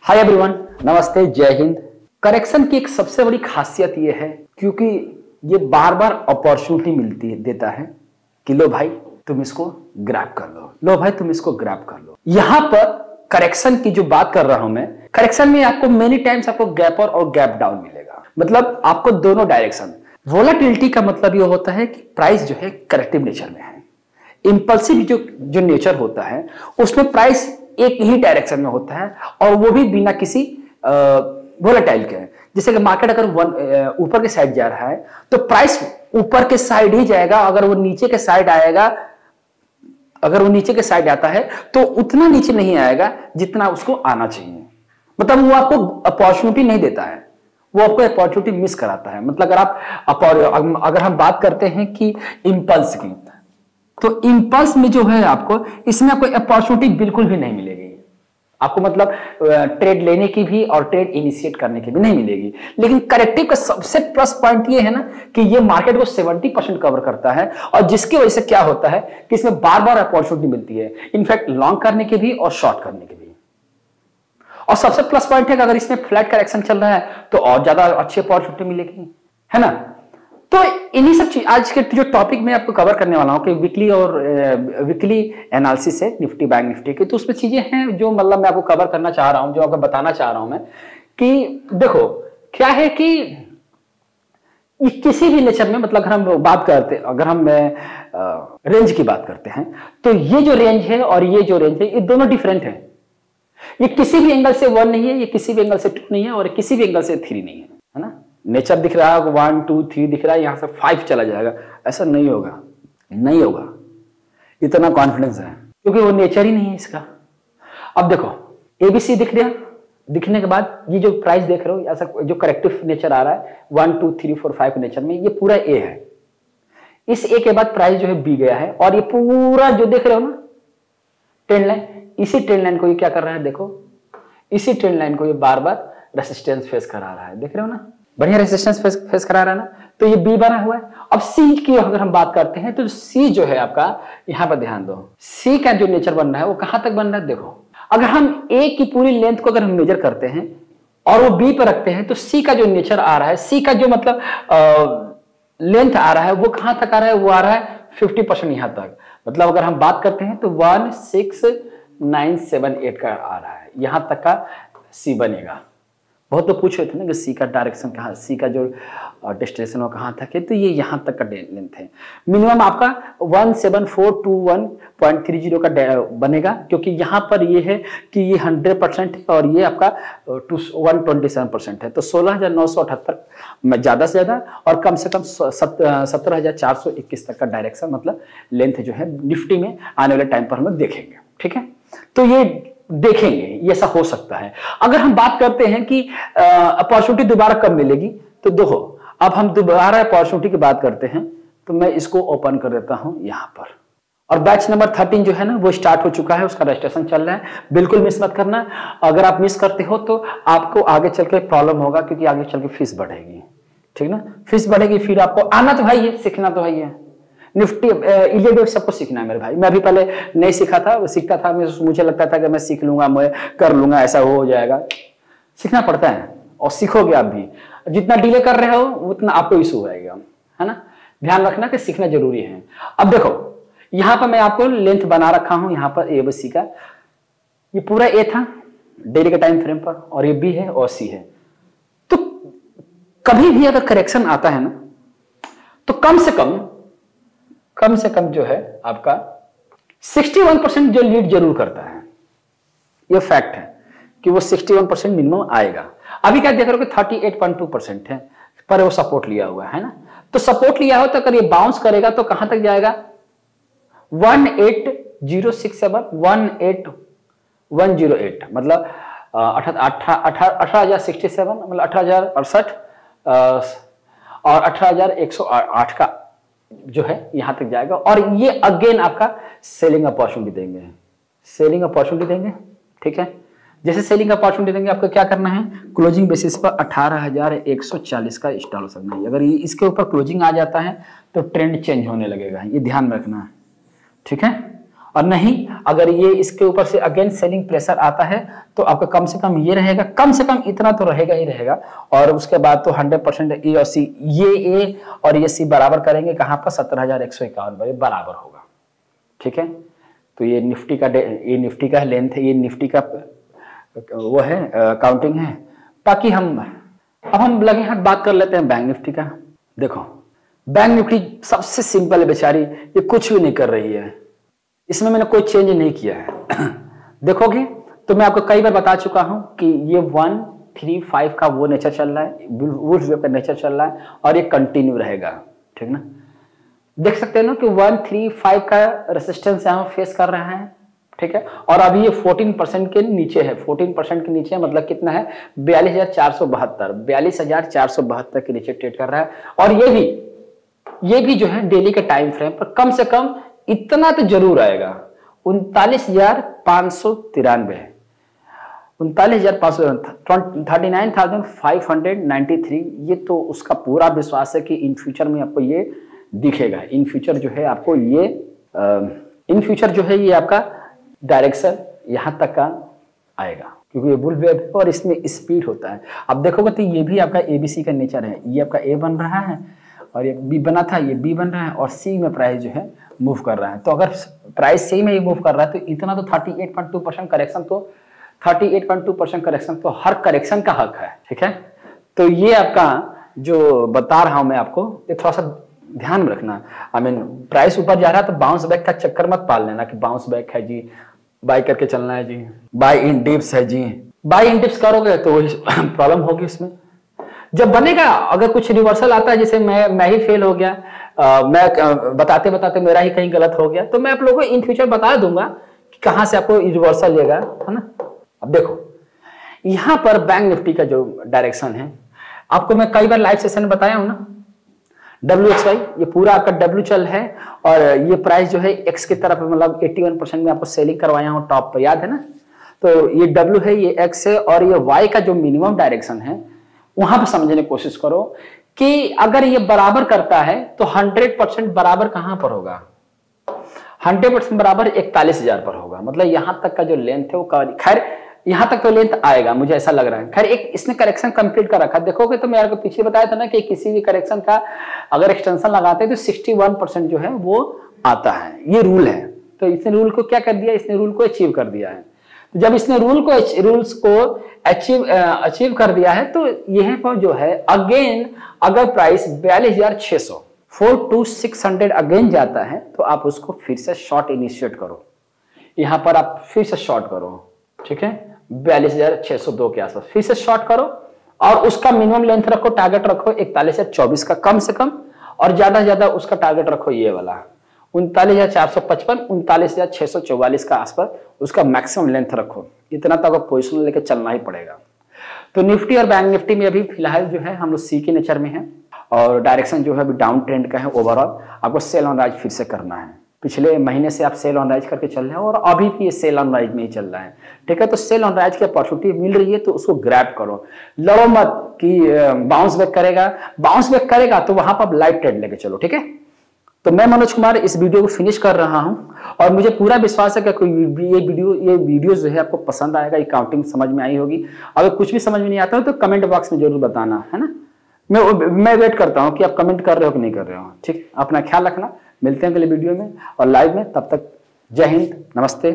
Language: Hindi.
हाय एवरीवन, नमस्ते, जय हिंद। करेक्शन की एक सबसे बड़ी खासियत ये है क्योंकि ये बार बार अपॉर्चुनिटी मिलती है, देता है कि लो भाई तुम इसको ग्रैब कर लो, लो भाई तुम इसको ग्रैब कर लो। यहां पर करेक्शन की जो बात कर रहा हूं मैं, करेक्शन में आपको मेनी टाइम्स आपको गैप अप और गैप डाउन मिलेगा, मतलब आपको दोनों डायरेक्शन। वोलेटिलिटी का मतलब ये होता है कि प्राइस जो है करेक्टिव नेचर में है। इंपल्सिव जो नेचर होता है उसमें प्राइस एक ही डायरेक्शन में होता है और वो भी बिना किसी वोलेटाइल के। जैसे कि मार्केट अगर ऊपर के साइड जा रहा है तो प्राइस ऊपर के साइड ही जाएगा, अगर वो नीचे के साइड आएगा, अगर वो नीचे के साइड आता है तो उतना नीचे नहीं आएगा जितना उसको आना चाहिए। मतलब वो आपको अपॉर्चुनिटी नहीं देता है, वो आपको अपॉर्चुनिटी मिस कराता है। मतलब अगर हम बात करते हैं कि इंपल्स की, तो इंपल्स में जो है आपको इसमें आपको अपॉर्चुनिटी बिल्कुल भी नहीं मिलेगी आपको, मतलब ट्रेड लेने की भी और ट्रेड इनिशिएट करने की भी नहीं मिलेगी। लेकिन करेक्टिव का सबसे प्लस पॉइंट ये है ना कि ये मार्केट को 70% कवर करता है और जिसकी वजह से क्या होता है कि इसमें बार बार अपॉर्चुनिटी मिलती है, इनफैक्ट लॉन्ग करने के भी और शॉर्ट करने के भी। और सबसे प्लस पॉइंट है कि अगर इसमें फ्लैट करेक्शन चल रहा है तो और ज्यादा अच्छी अपॉर्चुनिटी मिलेगी, है ना। तो इन्हीं सब चीज आज के जो टॉपिक में आपको कवर करने वाला हूं कि वीकली एनालिसिस है निफ्टी बैंक निफ्टी की, तो उसमें चीजें हैं जो मतलब मैं आपको कवर करना चाह रहा हूं, जो आपको बताना चाह रहा हूं मैं कि देखो क्या है कि किसी भी नेचर में, मतलब अगर हम बात करते, अगर हम रेंज की बात करते हैं तो ये जो रेंज है और ये जो रेंज है ये दोनों डिफरेंट है। ये किसी भी एंगल से 1 नहीं है, ये किसी भी एंगल से 2 नहीं है और किसी भी एंगल से 3 नहीं है ना। नेचर दिख रहा है 1 2 3 दिख रहा है, यहां से 5 चला जाएगा, ऐसा नहीं होगा, नहीं होगा, इतना कॉन्फिडेंस है क्योंकि वो नेचर ही नहीं है इसका। अब देखो एबीसी दिख रहा, दिखने के बाद ये जो प्राइस देख रहे हो, ऐसा जो करेक्टिव नेचर आ रहा है 1 2 3 4 5 नेचर में, ये पूरा ए है। इस ए के बाद प्राइस जो है बी गया है और ये पूरा जो देख रहे हो ना ट्रेंड लाइन, इसी ट्रेंड लाइन को ये क्या कर रहा है, देखो इसी ट्रेंड लाइन को ये बार बार रेसिस्टेंस फेस करा रहा है, देख रहे हो ना, बढ़िया रेजिस्टेंस फेस करा रहा है ना। तो ये बी बना हुआ है। अब सी की अगर हम बात करते हैं तो सी जो है आपका, यहां पर ध्यान दो, सी का जो नेचर बन रहा है वो कहां तक बन रहा है, देखो अगर हम ए की पूरी लेंथ को अगर हम मेजर करते हैं और वो बी पर रखते हैं तो सी का जो नेचर आ रहा है, सी का जो मतलब लेंथ आ रहा है वो कहां तक आ रहा है, वो आ रहा है 50% यहां तक। मतलब अगर हम बात करते हैं तो 16978 का आ रहा है, यहां तक का सी बनेगा। बहुत लोग पूछ रहे थे ना कि सी का डायरेक्शन कहाँ, सी का जो डेस्टिनेशन वो कहाँ तक है, तो ये यहाँ तक का लेंथ है। मिनिमम आपका 17421.30 का बनेगा क्योंकि यहाँ पर ये है कि ये 100% है और ये आपका 127% है। तो 16,978 में ज़्यादा से ज़्यादा और कम से कम 17,421 तक का डायरेक्शन, मतलब लेंथ जो है निफ्टी में आने वाले टाइम पर हम देखेंगे, ठीक है। तो ये देखेंगे, ये ऐसा हो सकता है। अगर हम बात करते हैं कि अपॉर्चुनिटी दोबारा कब मिलेगी, तो देखो अब हम दोबारा अपॉर्चुनिटी की बात करते हैं तो मैं इसको ओपन कर देता हूं यहां पर, और बैच नंबर 13 जो है ना वो स्टार्ट हो चुका है, उसका रजिस्ट्रेशन चल रहा है, बिल्कुल मिस मत करना। अगर आप मिस करते हो तो आपको आगे चल के प्रॉब्लम होगा क्योंकि आगे चल के फीस बढ़ेगी, ठीक ना। फीस बढ़ेगी, फिर आपको आना तो भाई है, सीखना तो भाई है। निफ्टी इलीडेट सबको सीखना है मेरे भाई। मैं भी पहले नहीं सीखा था, सीखता था, मुझे लगता था कि मैं सीख लूंगा, मैं कर लूंगा, ऐसा हो जाएगा। सीखना पड़ता है और सीखोगे आप भी। जितना डिले कर रहे हो उतना आपको इशू आएगा, है ना। ध्यान रखना कि सीखना जरूरी है। अब देखो यहां पर मैं आपको लेंथ बना रखा हूं, यहां पर ए सी का ये पूरा ए था डेली के टाइम फ्रेम पर, और ये बी है और सी है। तो कभी भी अगर करेक्शन आता है ना तो कम से कम जो है आपका 61% जो लीड जरूर करता है, ये फैक्ट है कि वो 61% मिनिमम आएगा। अभी क्या देख रहे हो कि 38.2% है पर वो सपोर्ट लिया हुआ है ना। तो सपोर्ट लिया हो तो अगर ये बाउंस करेगा तो कहां तक जाएगा, 18067 18108, मतलब 18,067, मतलब 18,068 और 18,108 का जो है यहां तक जाएगा। और ये अगेन आपका सेलिंग अपॉर्चुनिटी देंगे, सेलिंग अपॉर्चुनिटी देंगे, ठीक है। जैसे सेलिंग अपॉर्चुनिटी देंगे आपको क्या करना है, क्लोजिंग बेसिस पर 18,140 का स्टॉल हो सकना है। अगर ये इसके ऊपर क्लोजिंग आ जाता है तो ट्रेंड चेंज होने लगेगा, ये ध्यान रखना है, ठीक है। और नहीं, अगर ये इसके ऊपर से अगेन सेलिंग प्रेशर आता है तो आपका कम से कम ये रहेगा, कम से कम इतना तो रहेगा ही रहेगा। और उसके बाद तो 100% ए और सी, ये ए और ये सी बराबर करेंगे कहां पर, 17,151 बराबर होगा। ठीक है, तो ये निफ्टी का लेंथ है, ये निफ्टी का वो है काउंटिंग है। बाकी अब हम लगे हाथ बात कर लेते हैं बैंक निफ्टी का। देखो बैंक निफ्टी सबसे सिंपल है बेचारी, ये कुछ भी नहीं कर रही है, इसमें मैंने कोई चेंज नहीं किया है। देखोगे तो मैं आपको कई बार बता चुका हूं कि ये 135 का वो नेचर चल रहा है, वुड्स वेव का नेचर चल रहा है और ये कंटिन्यू रहेगा। ठीक ना, देख सकते हैं ना कि 135 का रेसिस्टेंस यहां फेस कर रहा है। ठीक है, और अभी ये 14% के नीचे है, 14% के नीचे मतलब कितना है, 42,472 के नीचे ट्रेड कर रहा है। और ये भी जो है डेली के टाइम फ्रेम पर कम से कम इतना तो जरूर आएगा, 39,593, 39,593, ये तो उसका पूरा विश्वास है कि इन फ्यूचर में आपको ये दिखेगा। इन फ्यूचर जो है आपको ये इन फ्यूचर जो है ये आपका डायरेक्शन यहां तक का आएगा, क्योंकि ये बुल वेव है और इसमें स्पीड होता है। अब देखोगे तो ये भी आपका एबीसी का नेचर है, ये आपका ए बन रहा है और ये बी बना था, ये बी बन रहा है और सी में प्राइस जो है मूव कर रहा है। तो अगर प्राइस सी में ही मूव कर रहा है तो इतना तो 38.2% करेक्शन, तो 38.2% करेक्शन तो हर करेक्शन का हक है। ठीक है, तो ये आपका जो बता रहा हूं मैं आपको, ये थोड़ा सा ध्यान में रखना। प्राइस ऊपर जा रहा है तो बाउंस बैक का चक्कर मत पाल लेना कि बाउंस बैक है जी, बाय करके चलना है जी, बाय इन डिप्स है जी। बाय इन डिप्स करोगे तो प्रॉब्लम होगी इसमें। जब बनेगा, अगर कुछ रिवर्सल आता है, जैसे मैं ही फेल हो गया, मैं बताते बताते मेरा ही कहीं गलत हो गया, तो मैं आप लोगों को इन फ्यूचर बता दूंगा कि कहां से आपको रिवर्सल लेगा, है ना। अब देखो यहां पर बैंक निफ्टी का जो डायरेक्शन है, आपको मैं कई बार लाइव सेशन में बताया हूं ना, WXY ये पूरा आपका W चल है और ये प्राइस जो है X की तरफ, मतलब 81% में आपको सेलिंग करवाया हूं टॉप पर, याद है ना। तो ये W है, ये X है और ये Y का जो मिनिमम डायरेक्शन है वहां पर समझने की कोशिश करो कि अगर ये बराबर करता है तो 100% बराबर कहां पर होगा, 100% बराबर 41,000 पर होगा। मतलब यहां तक का जो लेंथ है वो, खैर यहां तक तो लेंथ आएगा मुझे ऐसा लग रहा है। खैर एक इसने करेक्शन कंप्लीट कर रखा, देखोगे तो मैं आपको पीछे बताया था ना कि किसी भी करेक्शन का अगर एक्सटेंशन लगाते हैं तो 61% जो है वो आता है, ये रूल है। तो इसने रूल को क्या कर दिया, इसने रूल को अचीव कर दिया है। तो जब इसने रूल्स को अचीव कर दिया है तो यह पर जो है अगेन अगर प्राइस 42,600 42600 अगेन जाता है तो आप उसको फिर से शॉर्ट इनिशिएट करो, यहां पर आप फिर से शॉर्ट करो। ठीक है, 42,602 के आसपास फिर से शॉर्ट करो और उसका मिनिमम लेंथ रखो, टारगेट रखो 41,024 का कम से कम, और ज्यादा से ज्यादा उसका टारगेट रखो ये वाला 39,455 39,644 का आसपास उसका मैक्सिमम लेंथ रखो। इतना तो आपको पोजिशन लेके चलना ही पड़ेगा। तो निफ्टी और बैंक निफ्टी में अभी फिलहाल जो है हम लोग सी के नेचर में है और डायरेक्शन जो है अभी डाउन ट्रेंड का है। ओवरऑल आपको सेल ऑन राइज फिर से करना है, पिछले महीने से आप सेल ऑन राइज करके चल रहे हैं और अभी भी ये सेल ऑन राइज में ही चल रहा है। ठीक है, तो सेल ऑन राइज की अपॉर्चुनिटी मिल रही है तो उसको ग्रैब करो, लड़ो मत कि बाउंस बैक करेगा तो वहां पर लाइट ट्रेड लेके चलो। ठीक है, तो मैं मनोज कुमार इस वीडियो को फिनिश कर रहा हूं और मुझे पूरा विश्वास है कि ये वीडियो जो है आपको पसंद आएगा, ये काउंटिंग समझ में आई होगी। अगर कुछ भी समझ में नहीं आता हो तो कमेंट बॉक्स में जरूर बताना, है ना। मैं वेट करता हूं कि आप कमेंट कर रहे हो कि नहीं कर रहे हो। ठीक, अपना ख्याल रखना, मिलते हैं अगले वीडियो में और लाइव में, तब तक जय हिंद, नमस्ते।